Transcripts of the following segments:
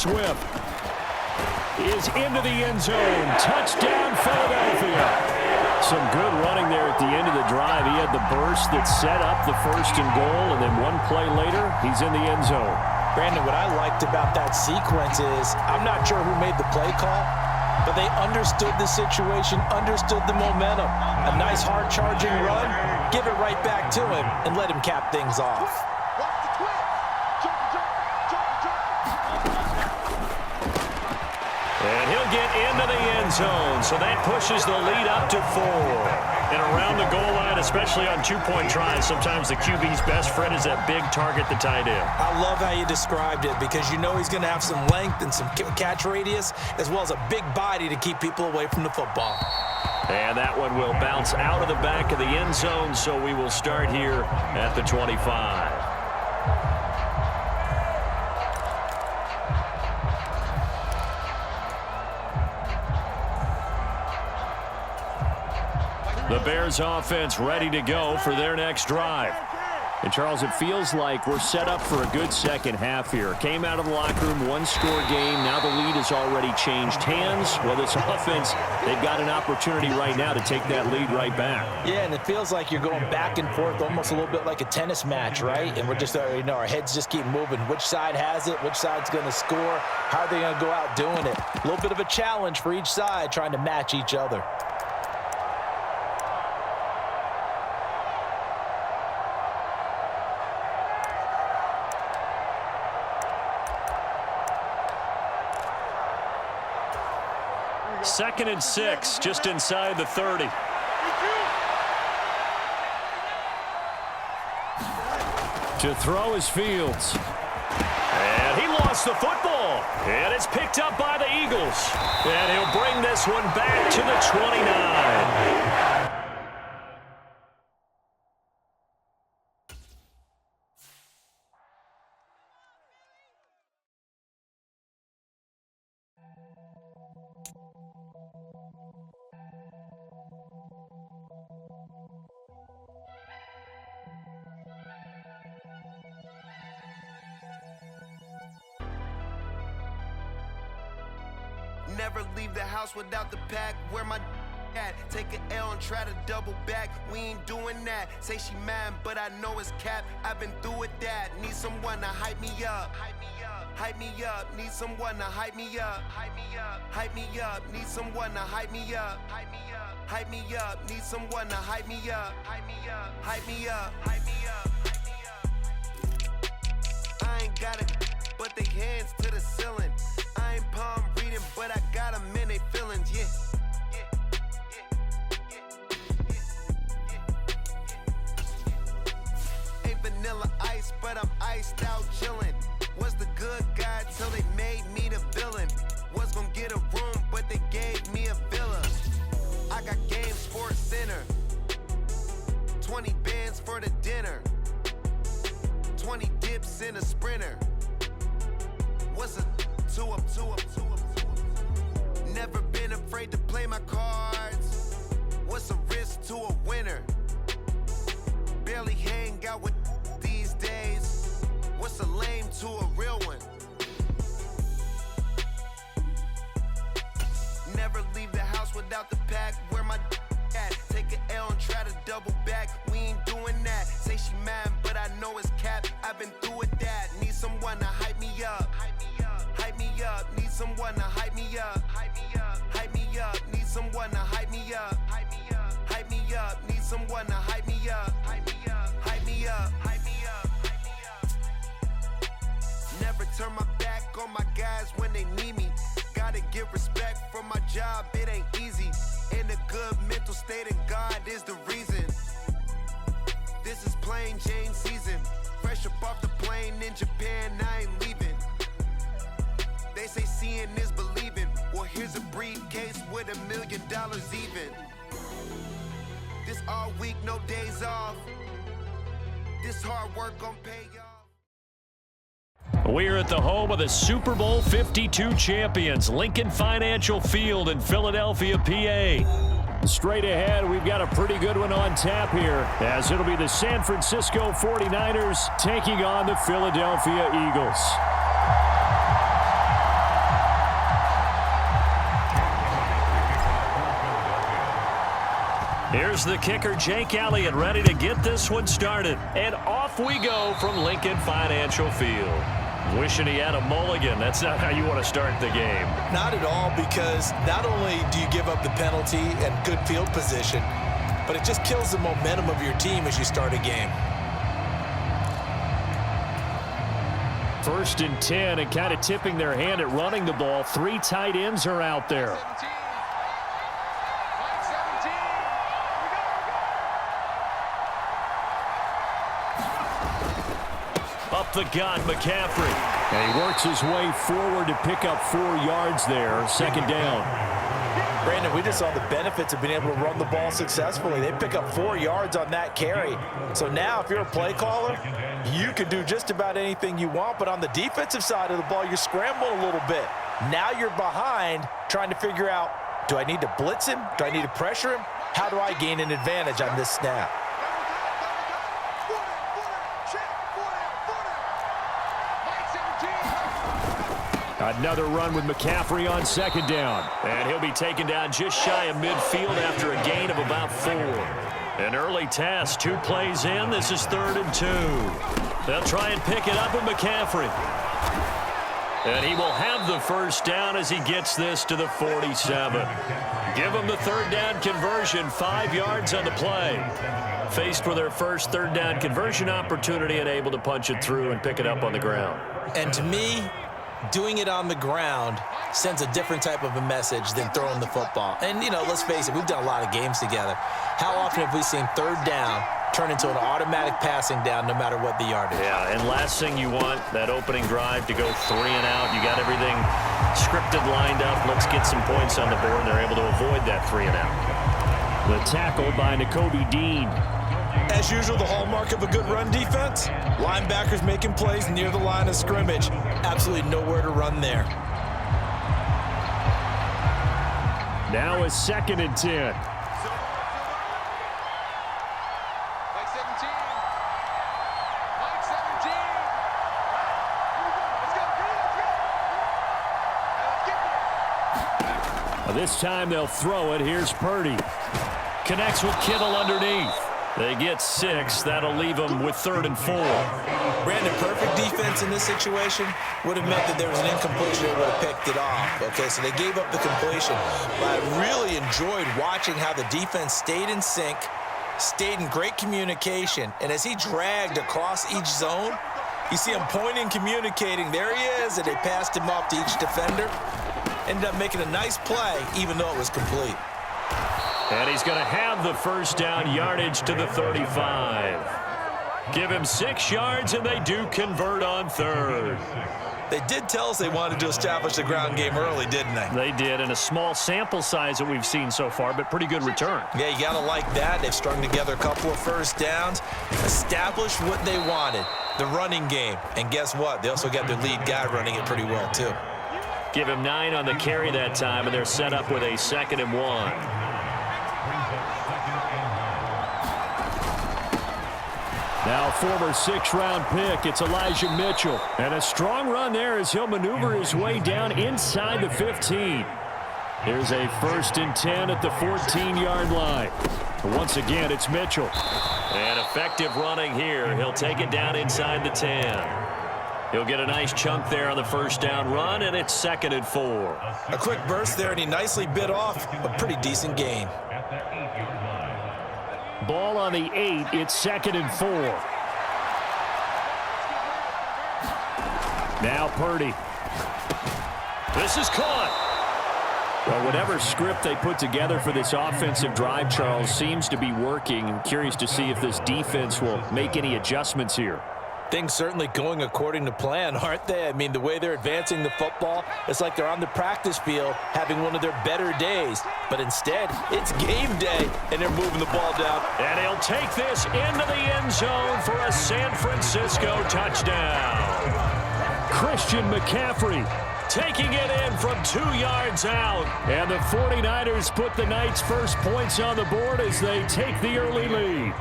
Swift is into the end zone. Touchdown, Philadelphia. Some good running there at the end of the drive. He had the burst that set up the first and goal, and then one play later, he's in the end zone. Brandon, what I liked about that sequence is I'm not sure who made the play call, but they understood the situation, understood the momentum. A nice hard-charging run, give it right back to him, and let him cap things off. And he'll get into the end zone, so that pushes the lead up to 4. And around the goal line, especially on two-point tries, sometimes the QB's best friend is that big target, the tight end. I love how you described it because you know he's going to have some length and some catch radius as well as a big body to keep people away from the football. And that one will bounce out of the back of the end zone, so we will start here at the 25. The Bears offense ready to go for their next drive. And, Charles, it feels like we're set up for a good second half here. Came out of the locker room, one-score game. Now the lead has already changed hands. Well, this offense, they've got an opportunity right now to take that lead right back. Yeah, and it feels like you're going back and forth almost a little bit like a tennis match, right? And we're just, our heads just keep moving. Which side has it? Which side's going to score? How are they going to go out doing it? A little bit of a challenge for each side trying to match each other. Second and 6, just inside the 30. To throw is Fields. And he lost the football. And it's picked up by the Eagles. And he'll bring this one back to the 29. Never leave the house without the pack. Where my at? Take an L and try to double back. We ain't doing that. Say she mad, but I know it's cap. I've been through with that. Need someone to hype me up. Hype me up. Hype me up. Need someone to hype me up. Hype me up. Hype me up. Need someone to hype me up. Hype me up. Hype me up. Need someone to hype me up. Hype me up. Hype me up. Hype me up. Hype me up. I ain't got it, but they hands to the ceiling. I ain't palm reading, but I got them in they feelings, yeah. Ain't vanilla ice, but I'm iced out chillin'. Was the good guy till they made me the villain. Was gonna get a room, but they gave me a villa. I got game Sports Center. 20 bands for the dinner. 20 dips in a Sprinter. What's a 2 up? Never been afraid to play my cards. What's a risk to a winner? Barely hang out with these days. What's a lame to a real one? Never leave the house without the pack. Where my at? Take an L and try to double back. We ain't doing that. Say she mad, but I know it's cap. I've been through with that. Need someone to hype me up. Hype me up, need someone to hype me up. Hype me up, hype me up, need someone to hype me up. Hype me up, hype me up, need someone to hype me up. Hype me up, hype me up, hype me up, hype me up. Never turn my back on my guys when they need me. Gotta give respect for my job, it ain't easy. In a good mental state and God is the reason. This is plain Jane season. Fresh up off the plane in Japan, I ain't leaving. They say seeing is believing. Well, here's a briefcase with $1 million even. This all week, no days off. This hard work gon' pay off. We're at the home of the Super Bowl 52 champions, Lincoln Financial Field in Philadelphia, PA. Straight ahead, we've got a pretty good one on tap here, as it'll be the San Francisco 49ers taking on the Philadelphia Eagles. Here's the kicker, Jake Elliott, ready to get this one started. And off we go from Lincoln Financial Field. Wishing he had a mulligan. That's not how you want to start the game. Not at all, because not only do you give up the penalty and good field position, but it just kills the momentum of your team as you start a game. 1st and 10, and kind of tipping their hand at running the ball. 3 tight ends are out there. Up the gut, McCaffrey. And he works his way forward to pick up 4 yards there. 2nd down. Brandon, we just saw the benefits of being able to run the ball successfully. They pick up 4 yards on that carry. So now if you're a play caller, you can do just about anything you want. But on the defensive side of the ball, you're scrambling a little bit. Now you're behind trying to figure out, do I need to blitz him? Do I need to pressure him? How do I gain an advantage on this snap? Another run with McCaffrey on 2nd down. And he'll be taken down just shy of midfield after a gain of about 4. An early test, 2 plays in. This is 3rd and 2. They'll try and pick it up with McCaffrey. And he will have the 1st down as he gets this to the 47. Give him the 3rd down conversion, 5 yards on the play. Faced with their first 3rd down conversion opportunity and able to punch it through and pick it up on the ground. And to me, doing it on the ground sends a different type of a message than throwing the football. And, you know, let's face it, we've done a lot of games together. How often have we seen 3rd down turn into an automatic passing down no matter what the yardage? Yeah, and last thing you want, that opening drive to go 3 and out. You got everything scripted, lined up. Let's get some points on the board, and they're able to avoid that 3 and out. The tackle by Nakobe Dean. As usual, the hallmark of a good run defense, linebackers making plays near the line of scrimmage. Absolutely nowhere to run there. Now a 2nd and 10. This time they'll throw it. Here's Purdy. Connects with Kittle underneath. They get 6. That'll leave them with 3rd and 4. Brandon, perfect defense in this situation would have meant that there was an incompletion. They would have picked it off. Okay, so they gave up the completion. But I really enjoyed watching how the defense stayed in sync, stayed in great communication. And as he dragged across each zone, you see him pointing, communicating. There he is, and they passed him off to each defender. Ended up making a nice play, even though it was complete. And he's going to have the 1st down, yardage to the 35. Give him 6 yards, and they do convert on 3rd. They did tell us they wanted to establish the ground game early, didn't they? They did, and a small sample size that we've seen so far, but pretty good return. Yeah, you got to like that. They've strung together a couple of 1st downs, established what they wanted, the running game. And guess what? They also got their lead guy running it pretty well, too. Give him 9 on the carry that time, and they're set up with a 2nd and 1. Now former 6th-round pick, it's Elijah Mitchell. And a strong run there as he'll maneuver his way down inside the 15. Here's a 1st and 10 at the 14-yard line. Once again, it's Mitchell. And effective running here. He'll take it down inside the 10. He'll get a nice chunk there on the 1st down run, and it's 2nd and 4. A quick burst there, and he nicely bit off a pretty decent gain. Ball on the 8. It's 2nd and 4. Now Purdy. This is caught. Well, whatever script they put together for this offensive drive, Charles, seems to be working. I'm curious to see if this defense will make any adjustments here. Things certainly going according to plan, aren't they? I mean, the way they're advancing the football, it's like they're on the practice field having one of their better days. But instead, it's game day, and they're moving the ball down. And he'll take this into the end zone for a San Francisco touchdown. Christian McCaffrey taking it in from 2 yards out. And the 49ers put the Knights' first points on the board as they take the early lead.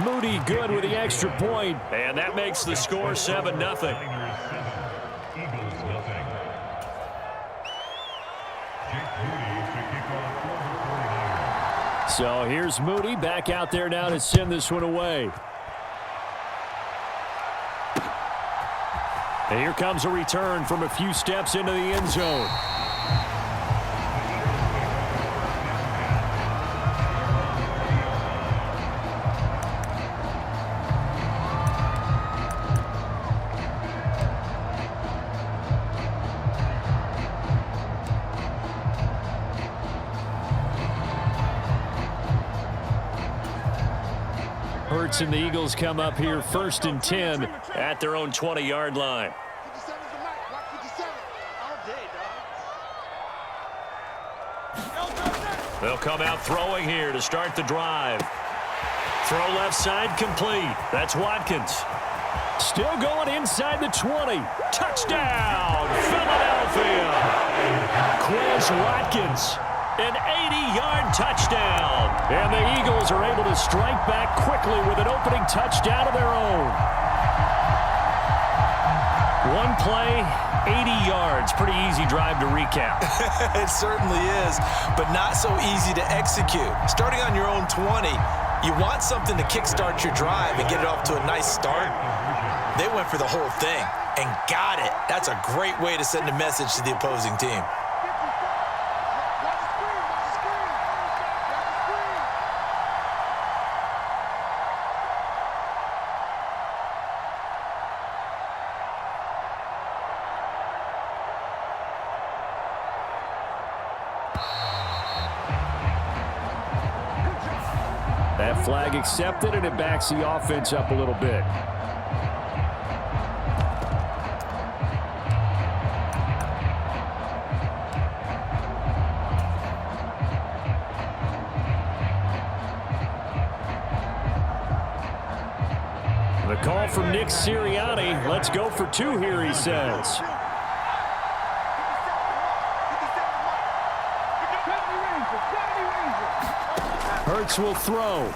Moody good with the extra point, and that makes the score 7-0. So here's Moody back out there now to send this one away. And here comes a return from a few steps into the end zone. Hurts and the Eagles come up here 1st and 10 at their own 20-yard line. They'll come out throwing here to start the drive. Throw left side complete. That's Watkins. Still going inside the 20. Touchdown, Philadelphia. Quez Watkins. An 80-yard touchdown. And the Eagles are able to strike back quickly with an opening touchdown of their own. One play, 80 yards. Pretty easy drive to recap. It certainly is, but not so easy to execute. Starting on your own 20, you want something to kickstart your drive and get it off to a nice start. They went for the whole thing and got it. That's a great way to send a message to the opposing team. That flag accepted, and it backs the offense up a little bit. The call from Nick Sirianni. Let's go for 2 here, he says. Hurts will throw.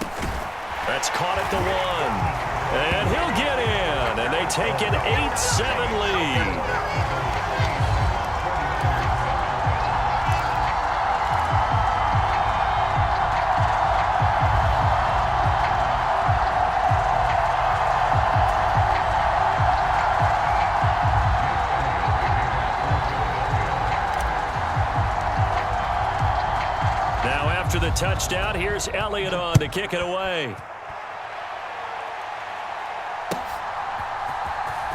That's caught at the 1. And he'll get in. And they take an 8-7 lead. After the touchdown, here's Elliott on to kick it away.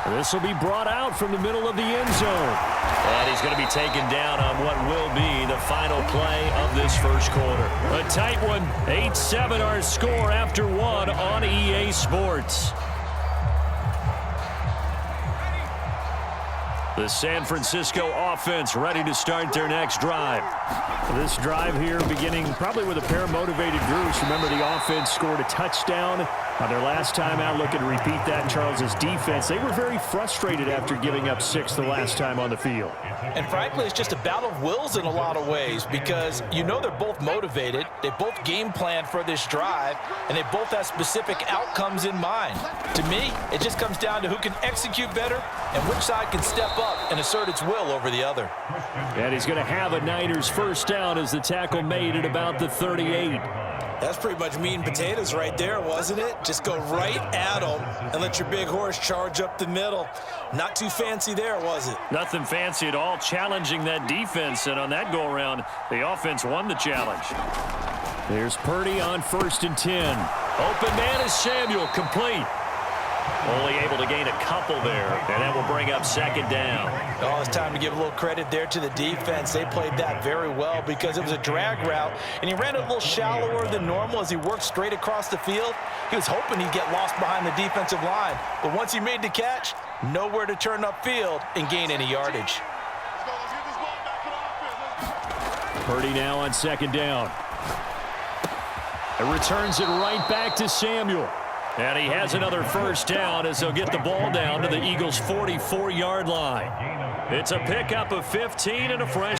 This will be brought out from the middle of the end zone. And he's going to be taken down on what will be the final play of this first quarter. A tight one, 8-7 our score after 1 on EA Sports. The San Francisco offense ready to start their next drive. This drive here beginning probably with a pair of motivated groups. Remember, the offense scored a touchdown on their last time out. Looking to repeat that. Charles's defense, they were very frustrated after giving up 6 the last time on the field. And frankly, it's just a battle of wills in a lot of ways because you know they're both motivated. They both game planned for this drive, and they both have specific outcomes in mind. To me, it just comes down to who can execute better and which side can step up and assert its will over the other. And he's going to have a Niners first down as the tackle made at about the 38. That's pretty much meat and potatoes right there, wasn't it? Just go right at them and let your big horse charge up the middle. Not too fancy there, was it? Nothing fancy at all, challenging that defense. And on that go-around, the offense won the challenge. There's Purdy on 1st and 10. Open man is Samuel, complete. Only able to gain a couple there, and that will bring up 2nd down. Oh, it's time to give a little credit there to the defense. They played that very well because it was a drag route, and he ran it a little shallower than normal as he worked straight across the field. He was hoping he'd get lost behind the defensive line, but once he made the catch, nowhere to turn upfield and gain any yardage. Purdy now on 2nd down. And returns it right back to Samuel. And he has another first down as they'll get the ball down to the Eagles' 44-yard line. It's a pickup of 15 and a fresh